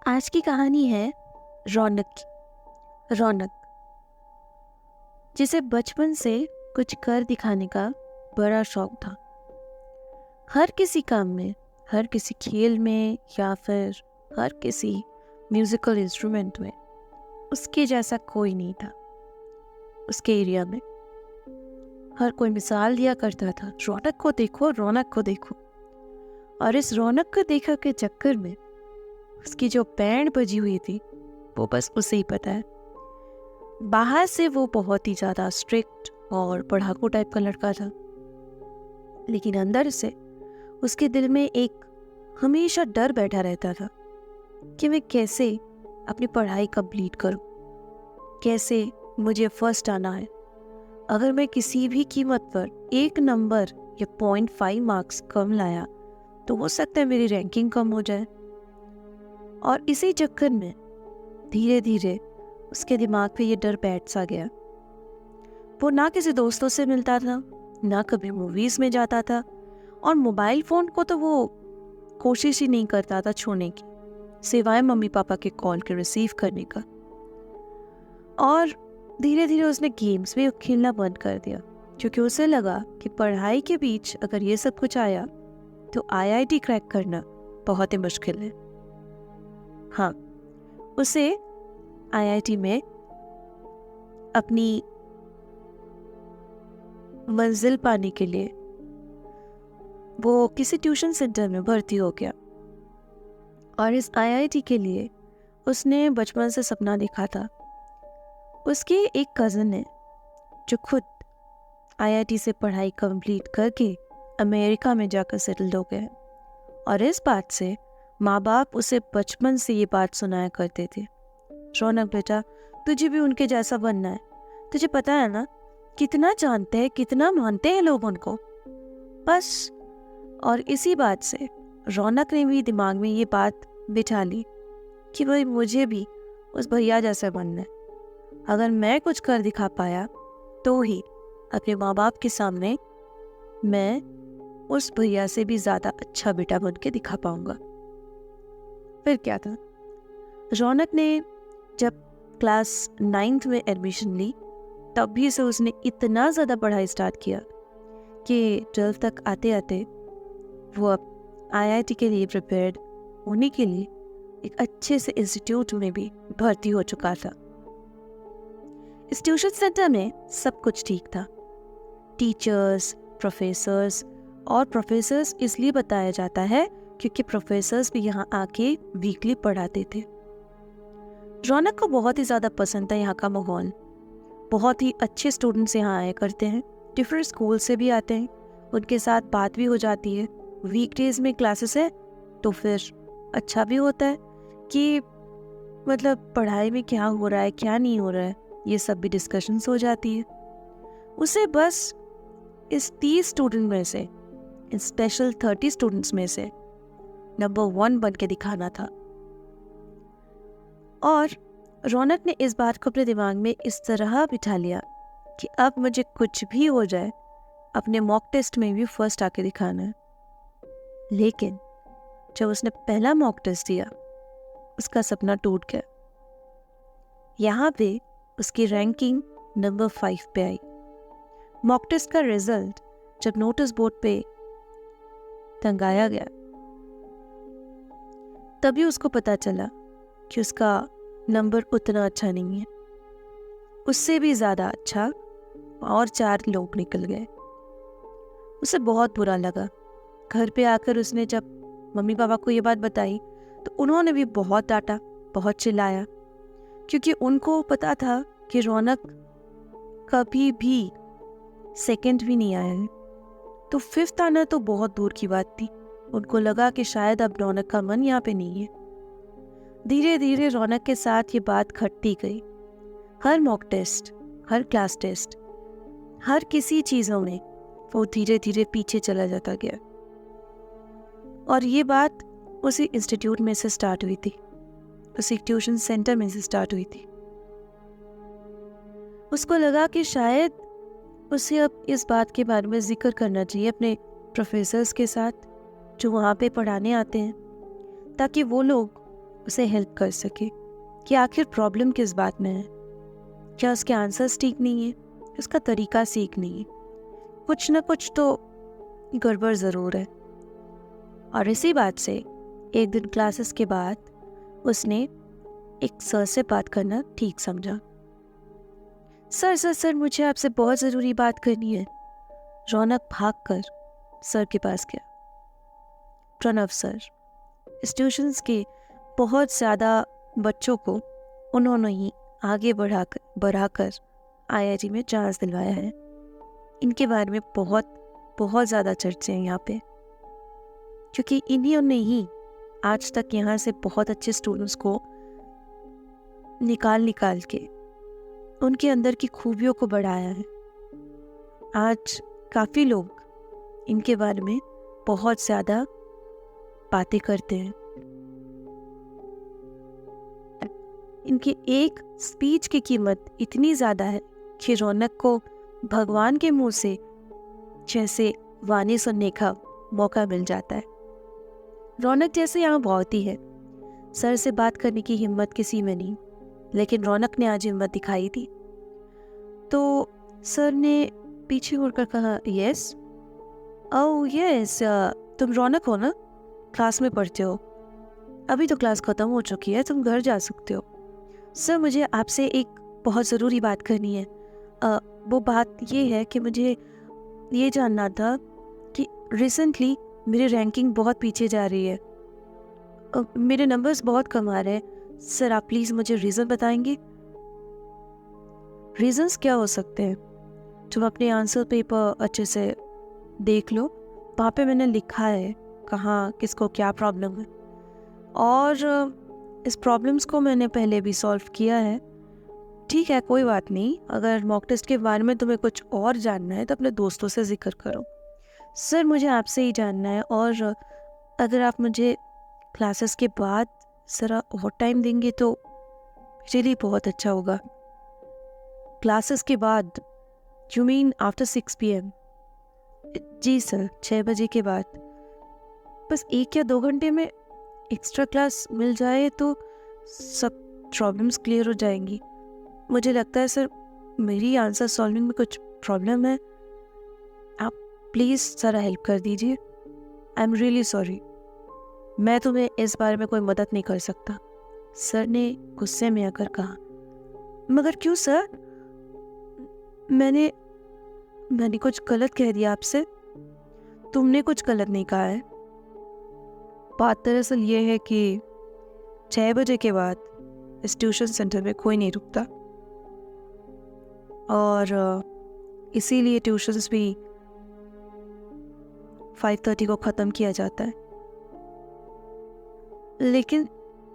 आज की कहानी है रौनक की। रौनक जिसे बचपन से कुछ कर दिखाने का बड़ा शौक था। हर किसी काम में, हर किसी खेल में या फिर हर किसी म्यूजिकल इंस्ट्रूमेंट में उसके जैसा कोई नहीं था। उसके एरिया में हर कोई मिसाल दिया करता था, रौनक को देखो, रौनक को देखो। और इस रौनक को देखा के चक्कर में उसकी जो बैंड बजी हुई थी वो बस उसे ही पता है। बाहर से वो बहुत ही ज़्यादा स्ट्रिक्ट और पढ़ाकू टाइप का लड़का था, लेकिन अंदर से उसके दिल में एक हमेशा डर बैठा रहता था कि मैं कैसे अपनी पढ़ाई कंप्लीट करूं, कैसे मुझे फर्स्ट आना है। अगर मैं किसी भी कीमत पर 1 नंबर या 0.5 मार्क्स कम लाया तो हो सकता है मेरी रैंकिंग कम हो जाए। और इसी चक्कर में धीरे धीरे उसके दिमाग पे ये डर बैठ सा गया। वो ना किसी दोस्तों से मिलता था, ना कभी मूवीज में जाता था, और मोबाइल फोन को तो वो कोशिश ही नहीं करता था छोड़ने की, सिवाय मम्मी पापा के कॉल के रिसीव करने का। और धीरे धीरे उसने गेम्स भी खेलना बंद कर दिया, क्योंकि उसे लगा कि पढ़ाई के बीच अगर ये सब कुछ आया तो आईआईटी क्रैक करना बहुत ही मुश्किल है। हाँ, उसे आईआईटी में अपनी मंजिल पाने के लिए वो किसी ट्यूशन सेंटर में भर्ती हो गया। और इस आईआईटी के लिए उसने बचपन से सपना देखा था। उसके एक कज़न ने, जो खुद आईआईटी से पढ़ाई कंप्लीट करके अमेरिका में जाकर सेटल्ड हो गए, और इस बात से माँ बाप उसे बचपन से ये बात सुनाया करते थे, रौनक बेटा, तुझे भी उनके जैसा बनना है। तुझे पता है ना कितना जानते हैं, कितना मानते हैं लोग उनको। बस, और इसी बात से रौनक ने भी दिमाग में ये बात बिठा ली कि भाई मुझे भी उस भैया जैसा बनना है। अगर मैं कुछ कर दिखा पाया तो ही अपने माँ बाप के सामने मैं उस भैया से भी ज़्यादा अच्छा बेटा बन के दिखा पाऊंगा। फिर क्या था, रौनक ने जब क्लास 9th में एडमिशन ली तब भी से उसने इतना ज़्यादा पढ़ाई स्टार्ट किया कि 12th तक आते आते वो अब आईआईटी के लिए प्रिपेयर्ड होने के लिए एक अच्छे से इंस्टीट्यूट में भी भर्ती हो चुका था। इस ट्यूशन सेंटर में सब कुछ ठीक था। टीचर्स, प्रोफेसर्स, और प्रोफेसर्स इसलिए बताया जाता है क्योंकि प्रोफेसर्स भी यहाँ आके वीकली पढ़ाते थे। रौनक को बहुत ही ज़्यादा पसंद था यहाँ का माहौल। बहुत ही अच्छे स्टूडेंट्स यहाँ आया करते हैं, डिफरेंट स्कूल से भी आते हैं, उनके साथ बात भी हो जाती है। वीकडेज में क्लासेस है तो फिर अच्छा भी होता है कि मतलब पढ़ाई में क्या हो रहा है, क्या नहीं हो रहा है, ये सब भी डिस्कशंस हो जाती है। उसे बस इस 30 स्टूडेंट में से, इन स्पेशल 30 स्टूडेंट्स में से नंबर 1 बन के दिखाना था। और रौनक ने इस बात को अपने दिमाग में इस तरह बिठा लिया कि अब मुझे कुछ भी हो जाए अपने मॉक टेस्ट में भी फर्स्ट आके दिखाना है। लेकिन जब उसने पहला मॉक टेस्ट दिया उसका सपना टूट गया। यहाँ पे उसकी रैंकिंग नंबर 5 पे आई। मॉक टेस्ट का रिजल्ट जब नोटिस बोर्ड पे टंगाया गया तभी उसको पता चला कि उसका नंबर उतना अच्छा नहीं है। उससे भी ज़्यादा अच्छा और 4 लोग निकल गए। उसे बहुत बुरा लगा। घर पे आकर उसने जब मम्मी पापा को ये बात बताई तो उन्होंने भी बहुत डांटा, बहुत चिल्लाया, क्योंकि उनको पता था कि रौनक कभी भी सेकंड भी नहीं आया है, तो 5th आना तो बहुत दूर की बात थी। उनको लगा कि शायद अब रौनक का मन यहाँ पे नहीं है। धीरे धीरे रौनक के साथ ये बात घटती गई। हर मॉक टेस्ट, हर क्लास टेस्ट, हर किसी चीज़ों में वो धीरे धीरे पीछे चला जाता गया। और ये बात उसी इंस्टीट्यूट में से स्टार्ट हुई थी, उसी ट्यूशन सेंटर में से स्टार्ट हुई थी। उसको लगा कि शायद उसे अब इस बात के बारे में जिक्र करना चाहिए अपने प्रोफेसर्स के साथ जो वहाँ पे पढ़ाने आते हैं, ताकि वो लोग उसे हेल्प कर सके कि आखिर प्रॉब्लम किस बात में है। क्या उसके आंसर्स ठीक नहीं है, उसका तरीका सीख नहीं है, कुछ ना कुछ तो गड़बड़ ज़रूर है। और इसी बात से एक दिन क्लासेस के बाद उसने एक सर से बात करना ठीक समझा। सर सर सर मुझे आपसे बहुत ज़रूरी बात करनी है। रौनक भागकर सर के पास गया। प्रणव सर, इस ट्यूशन्स के बहुत ज़्यादा बच्चों को उन्होंने ही आगे बढ़ाकर आईआईटी में चांस दिलवाया है। इनके बारे में बहुत बहुत ज़्यादा चर्चे हैं यहाँ पे, क्योंकि इन्हीं ने ही आज तक यहाँ से बहुत अच्छे स्टूडेंट्स को निकाल के उनके अंदर की खूबियों को बढ़ाया है। आज काफ़ी लोग इनके बारे में बहुत ज़्यादा बातें करते हैं। इनकी एक स्पीच की कीमत इतनी ज़्यादा है कि रौनक को भगवान के मुंह से जैसे वाणी सुनने का मौका मिल जाता है। रौनक जैसे यहाँ बहुत ही है, सर से बात करने की हिम्मत किसी में नहीं, लेकिन रौनक ने आज हिम्मत दिखाई थी। तो सर ने पीछे मुड़कर कहा, यस ओह यस, तुम रौनक हो ना, क्लास में पढ़ते हो। अभी तो क्लास ख़त्म हो चुकी है, तुम घर जा सकते हो। सर मुझे आपसे एक बहुत ज़रूरी बात करनी है। वो बात ये है कि मुझे ये जानना था कि रिसेंटली मेरी रैंकिंग बहुत पीछे जा रही है। मेरे नंबर्स बहुत कम आ रहे हैं। सर आप प्लीज़ मुझे रीज़न बताएंगे। रीज़न्स क्या हो सकते हैं? तुम अपने आंसर पेपर अच्छे से देख लो, वहाँ पे मैंने लिखा है कहाँ किसको क्या प्रॉब्लम है, और इस प्रॉब्लम्स को मैंने पहले भी सॉल्व किया है। ठीक है, कोई बात नहीं। अगर मॉक टेस्ट के बारे में तुम्हें कुछ और जानना है तो अपने दोस्तों से जिक्र करो। सर मुझे आपसे ही जानना है, और अगर आप मुझे क्लासेस के बाद ज़रा और टाइम देंगे तो रियली बहुत अच्छा होगा। क्लासेस के बाद? You mean after 6 PM? जी सर, 6 बजे के बाद। बस 1 या 2 घंटे में एक्स्ट्रा क्लास मिल जाए तो सब प्रॉब्लम्स क्लियर हो जाएंगी। मुझे लगता है सर मेरी आंसर सॉल्विंग में कुछ प्रॉब्लम है। आप प्लीज़ ज़रा हेल्प कर दीजिए। आई एम रियली सॉरी, मैं तुम्हें इस बारे में कोई मदद नहीं कर सकता। सर ने गुस्से में आकर कहा। मगर क्यों सर? मैंने कुछ गलत कह दिया आपसे? तुमने कुछ गलत नहीं कहा है। बात दरअसल ये है कि 6 बजे के बाद इस ट्यूशन सेंटर में कोई नहीं रुकता, और इसीलिए ट्यूशन्स भी 5:30 को ख़त्म किया जाता है। लेकिन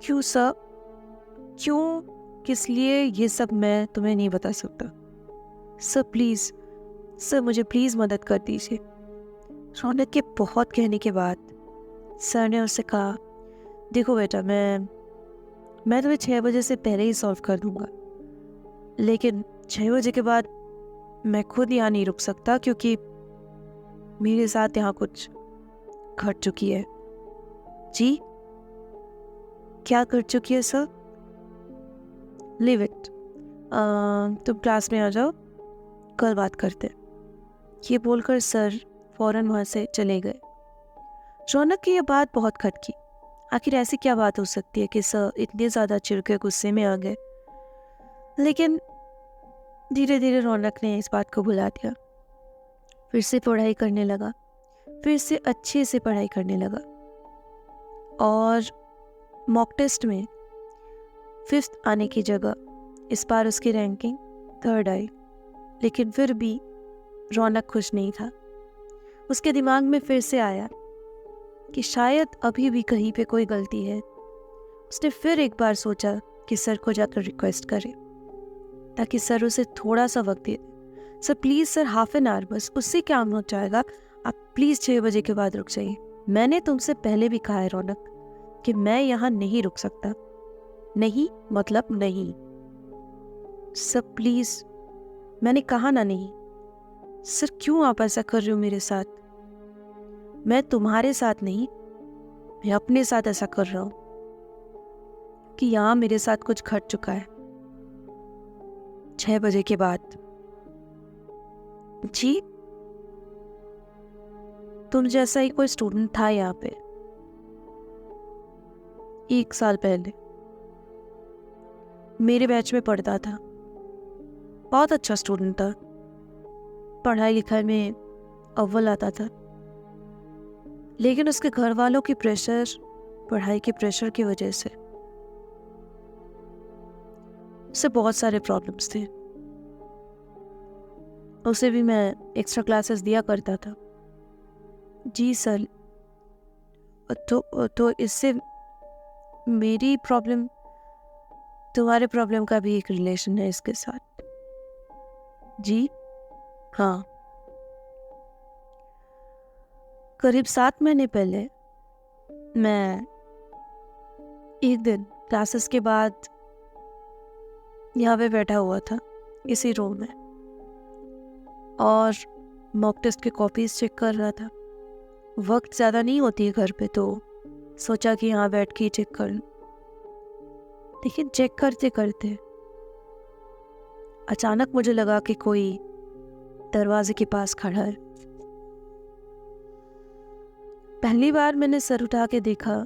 क्यों सर? क्यों, किस लिए, ये सब मैं तुम्हें नहीं बता सकता। सर प्लीज़, सर मुझे प्लीज़ मदद कर दीजिए। रौनक के बहुत कहने के बाद सर ने उससे कहा, देखो बेटा, मैं तुम्हें 6 बजे से पहले ही सॉल्व कर दूंगा, लेकिन 6 बजे के बाद मैं खुद यहाँ नहीं रुक सकता, क्योंकि मेरे साथ यहाँ कुछ घट चुकी है। जी, क्या कर चुकी है सर? लीव इट, तुम क्लास में आ जाओ, कल बात करते। ये बोलकर सर फौरन वहाँ से चले गए। रौनक की यह बात बहुत खटकी। आखिर ऐसी क्या बात हो सकती है कि सर इतने ज़्यादा चिढ़ के गुस्से में आ गए? लेकिन धीरे धीरे रौनक ने इस बात को भुला दिया। फिर से पढ़ाई करने लगा, फिर से अच्छे से पढ़ाई करने लगा, और मॉक टेस्ट में 5th आने की जगह इस बार उसकी रैंकिंग 3rd आई। लेकिन फिर भी रौनक खुश नहीं था। उसके दिमाग में फिर से आया कि शायद अभी भी कहीं पे कोई गलती है। उसने फिर एक बार सोचा कि सर को जाकर रिक्वेस्ट करे ताकि सर उसे थोड़ा सा वक्त दे दे। Sir please sir, half an hour बस, उससे क्या हो जाएगा। आप प्लीज़ 6 बजे के बाद रुक जाइए। मैंने तुमसे पहले भी कहा है रौनक कि मैं यहाँ नहीं रुक सकता। नहीं मतलब नहीं। सर प्लीज़, मैंने कहा ना नहीं। सर क्यों आप ऐसा कर रहे हो मेरे साथ? मैं तुम्हारे साथ नहीं, मैं अपने साथ ऐसा कर रहा हूँ। कि यहाँ मेरे साथ कुछ घट चुका है। 6 बजे के बाद। जी, तुम जैसा ही कोई स्टूडेंट था यहाँ पे 1 साल पहले, मेरे बैच में पढ़ता था। बहुत अच्छा स्टूडेंट था, पढ़ाई लिखाई में अव्वल आता था। लेकिन उसके घर वालों की प्रेशर, पढ़ाई के प्रेशर की वजह से उसे बहुत सारे प्रॉब्लम्स थे। उसे भी मैं एक्स्ट्रा क्लासेस दिया करता था। जी सर। तो इससे मेरी प्रॉब्लम, तुम्हारे प्रॉब्लम का भी एक रिलेशन है इसके साथ। जी हाँ। करीब 7 महीने पहले मैं एक दिन क्लासेस के बाद यहाँ पे बैठा हुआ था इसी रूम में, और मॉक टेस्ट के कॉपीज चेक कर रहा था। वक्त ज़्यादा नहीं होती है घर पे, तो सोचा कि यहाँ बैठ के ही चेक कर लूं। लेकिन चेक करते करते अचानक मुझे लगा कि कोई दरवाजे के पास खड़ा है। पहली बार मैंने सर उठा के देखा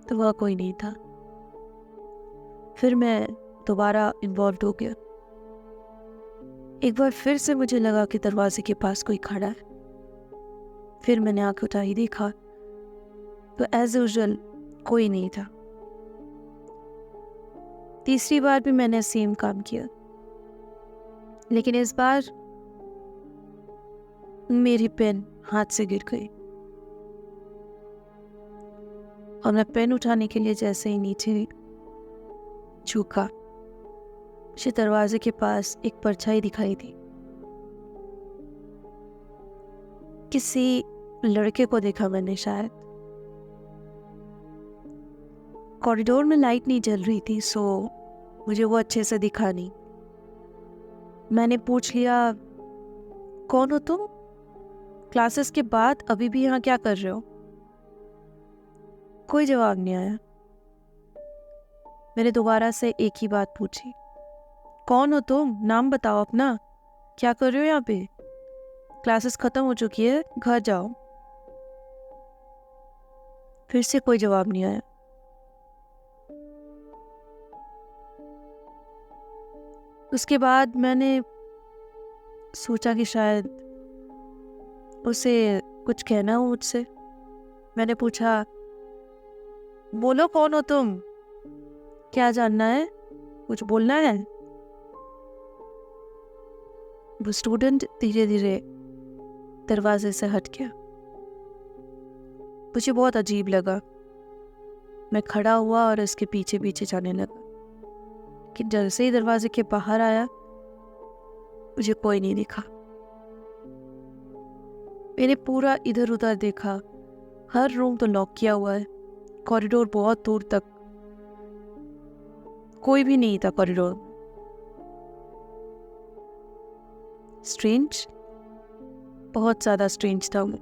तो वह कोई नहीं था। फिर मैं दोबारा इन्वॉल्व हो गया। एक बार फिर से मुझे लगा कि दरवाजे के पास कोई खड़ा है। फिर मैंने आंख उठाई, देखा तो एज यूजुअल कोई नहीं था। तीसरी बार भी मैंने सेम काम किया, लेकिन इस बार मेरी पेन हाथ से गिर गई और मैं पेन उठाने के लिए जैसे ही नीचे झुका, मुझे दरवाजे के पास एक परछाई दिखाई दी। किसी लड़के को देखा मैंने शायद। कॉरिडोर में लाइट नहीं जल रही थी, सो मुझे वो अच्छे से दिखा नहीं। मैंने पूछ लिया, कौन हो तुम? क्लासेस के बाद अभी भी यहाँ क्या कर रहे हो? कोई जवाब नहीं आया। मैंने दोबारा से एक ही बात पूछी, कौन हो तुम? नाम बताओ अपना। क्या कर रहे हो यहाँ पे? क्लासेस खत्म हो चुकी है, घर जाओ। फिर से कोई जवाब नहीं आया। उसके बाद मैंने सोचा कि शायद उसे कुछ कहना हो मुझसे। मैंने पूछा, बोलो कौन हो तुम? क्या जानना है? कुछ बोलना है? वो स्टूडेंट धीरे धीरे दरवाजे से हट गया। मुझे बहुत अजीब लगा। मैं खड़ा हुआ और उसके पीछे पीछे जाने लगा, कि जैसे ही दरवाजे के बाहर आया मुझे कोई नहीं दिखा। मैंने पूरा इधर उधर देखा, हर रूम तो लॉक किया हुआ है। कॉरिडोर बहुत दूर तक, कोई भी नहीं था कॉरिडोर में। स्ट्रेंज, बहुत ज़्यादा स्ट्रेंज था वो।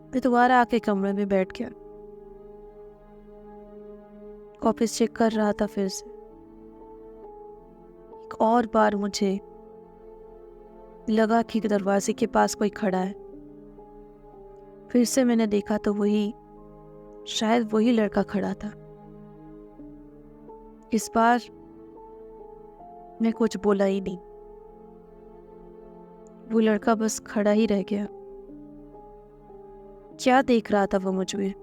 मैं दोबारा आके कमरे में बैठ गया, कॉपीज चेक कर रहा था। फिर से एक और बार मुझे लगा कि दरवाजे के पास कोई खड़ा है। फिर से मैंने देखा तो शायद वही लड़का खड़ा था। इस बार मैं कुछ बोला ही नहीं। वो लड़का बस खड़ा ही रह गया। क्या देख रहा था वो मुझ में,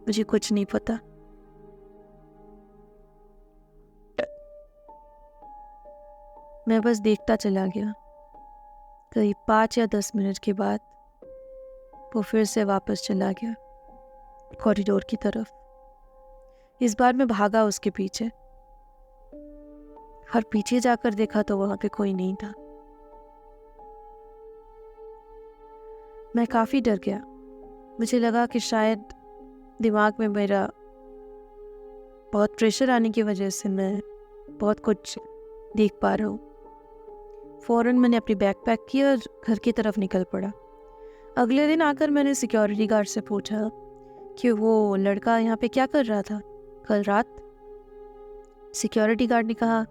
मुझे कुछ नहीं पता। मैं बस देखता चला गया। करीब 5 या 10 मिनट के बाद वो फिर से वापस चला गया कॉरिडोर की तरफ। इस बार मैं भागा उसके पीछे, और पीछे जाकर देखा तो वहां पे कोई नहीं था। मैं काफी डर गया। मुझे लगा कि शायद दिमाग में मेरा बहुत प्रेशर आने की वजह से मैं बहुत कुछ देख पा रहा हूँ। फौरन मैंने अपनी बैग पैक की और घर की तरफ निकल पड़ा। अगले दिन आकर मैंने सिक्योरिटी गार्ड से पूछा कि वो लड़का यहाँ पे क्या कर रहा था कल रात। सिक्योरिटी गार्ड ने कहा,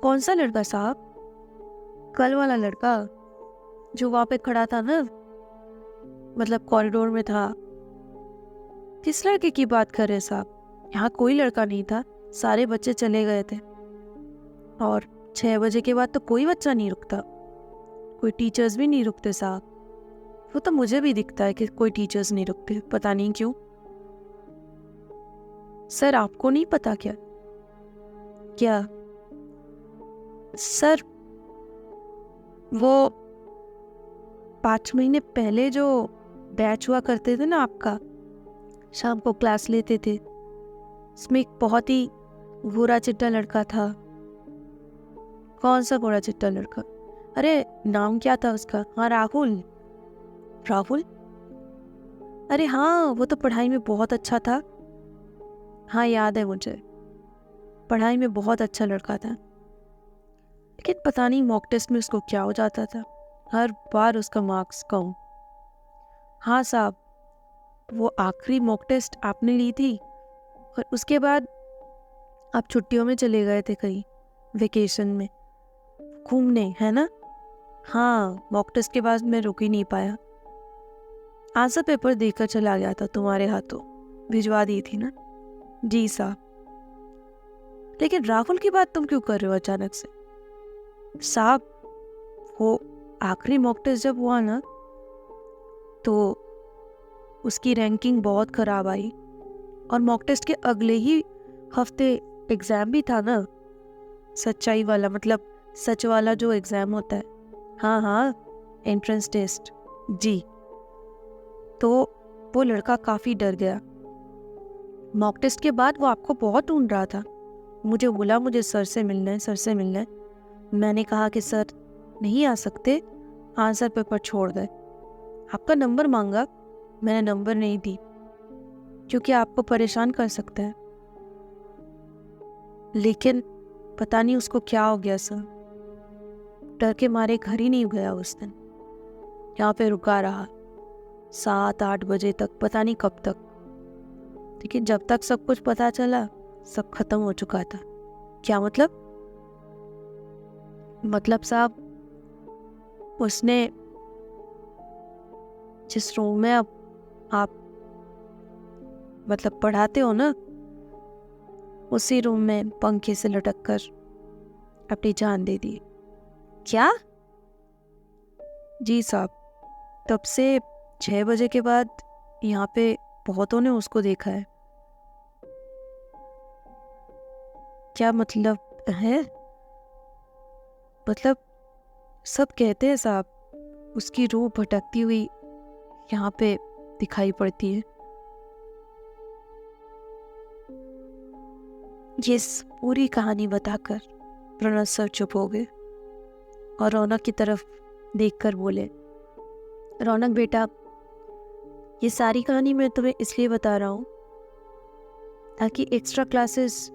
कौन सा लड़का साहब? कल वाला लड़का जो वहाँ पे खड़ा था ना, मतलब कॉरिडोर में था। किस लड़के की बात कर रहे साहब? यहाँ कोई लड़का नहीं था, सारे बच्चे चले गए थे। और 6 बजे के बाद तो कोई बच्चा नहीं रुकता, कोई टीचर्स भी नहीं रुकते साहब। वो तो मुझे भी दिखता है कि कोई टीचर्स नहीं रुकते, पता नहीं क्यों। सर आपको नहीं पता क्या? क्या सर? वो 5 महीने पहले जो बैच हुआ करते थे ना आपका, शाम को क्लास लेते थे, उसमें एक बहुत ही गोरा चिट्टा लड़का था। कौन सा गोरा चिट्टा लड़का? अरे नाम क्या था उसका? हाँ राहुल। राहुल? अरे हाँ, वो तो पढ़ाई में बहुत अच्छा था। हाँ याद है मुझे, पढ़ाई में बहुत अच्छा लड़का था। लेकिन पता नहीं मॉक टेस्ट में उसको क्या हो जाता था, हर बार उसका मार्क्स कम। हाँ साहब, वो आखिरी मॉक टेस्ट आपने ली थी और उसके बाद आप छुट्टियों में चले गए थे कहीं वेकेशन में घूमने, है ना? हाँ, मॉक टेस्ट के बाद मैं रुक ही नहीं पाया, आंसर पेपर देकर चला गया था, तुम्हारे हाथों भिजवा दी थी ना। जी साहब। लेकिन राहुल की बात तुम क्यों कर रहे हो अचानक से? साहब, वो आखिरी मॉक टेस्ट जब हुआ ना, तो उसकी रैंकिंग बहुत खराब आई और मॉक टेस्ट के अगले ही हफ्ते एग्ज़ाम भी था ना, सच्चाई वाला, मतलब सच वाला जो एग्ज़ाम होता है। हाँ हाँ, एंट्रेंस टेस्ट। जी। तो वो लड़का काफ़ी डर गया। मॉक टेस्ट के बाद वो आपको बहुत ढूंढ रहा था, मुझे बोला मुझे सर से मिलना है, सर से मिलना है। मैंने कहा कि सर नहीं आ सकते, आंसर पेपर छोड़ गए। आपका नंबर मांगा, मैंने नंबर नहीं दी क्योंकि आपको परेशान कर सकता है। लेकिन पता नहीं उसको क्या हो गया सर, डर के मारे घर ही नहीं गया उस दिन, यहाँ पे रुका रहा 7-8 बजे तक, पता नहीं कब तक। लेकिन जब तक सब कुछ पता चला, सब खत्म हो चुका था। क्या मतलब? मतलब साहब, उसने जिस रूम में अब आप मतलब पढ़ाते हो ना, उसी रूम में पंखे से लटक कर अपनी जान दे दी। क्या? जी साहब, तब से 6 बजे के बाद यहाँ पे बहुतों ने उसको देखा है। क्या मतलब है? मतलब सब कहते हैं साहब, उसकी रूह भटकती हुई यहाँ पे दिखाई पड़ती है। ये पूरी कहानी बताकर प्रणव सर चुप हो गए और रौनक की तरफ देखकर बोले, रौनक बेटा, ये सारी कहानी मैं तुम्हें इसलिए बता रहा हूँ ताकि एक्स्ट्रा क्लासेस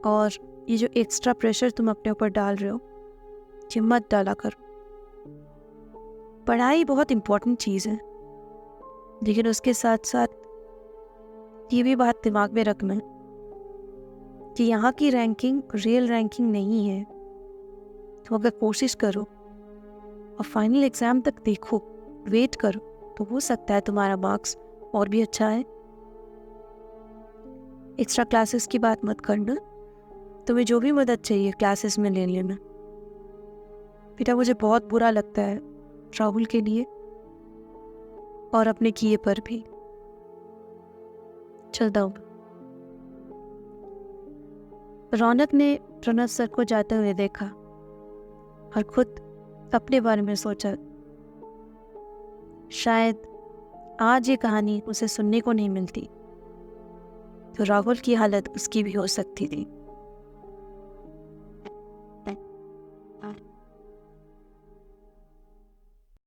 और ये जो एक्स्ट्रा प्रेशर तुम अपने ऊपर डाल रहे हो, ये मत डाला करो। पढ़ाई बहुत इम्पोर्टेंट चीज़ है, लेकिन उसके साथ साथ ये भी बात दिमाग में रखना कि यहाँ की रैंकिंग रियल रैंकिंग नहीं है। तो अगर कोशिश करो और फाइनल एग्ज़ाम तक देखो, वेट करो, तो हो सकता है तुम्हारा मार्क्स और भी अच्छा है। एक्स्ट्रा क्लासेस की बात मत करना, तुम्हें जो भी मदद चाहिए क्लासेस में ले लेना। बेटा मुझे बहुत बुरा लगता है राहुल के लिए और अपने किए पर भी। चलता हूँ। रौनक ने प्रणव सर को जाते हुए देखा और खुद अपने बारे में सोचा, शायद आज ये कहानी उसे सुनने को नहीं मिलती तो राहुल की हालत उसकी भी हो सकती थी।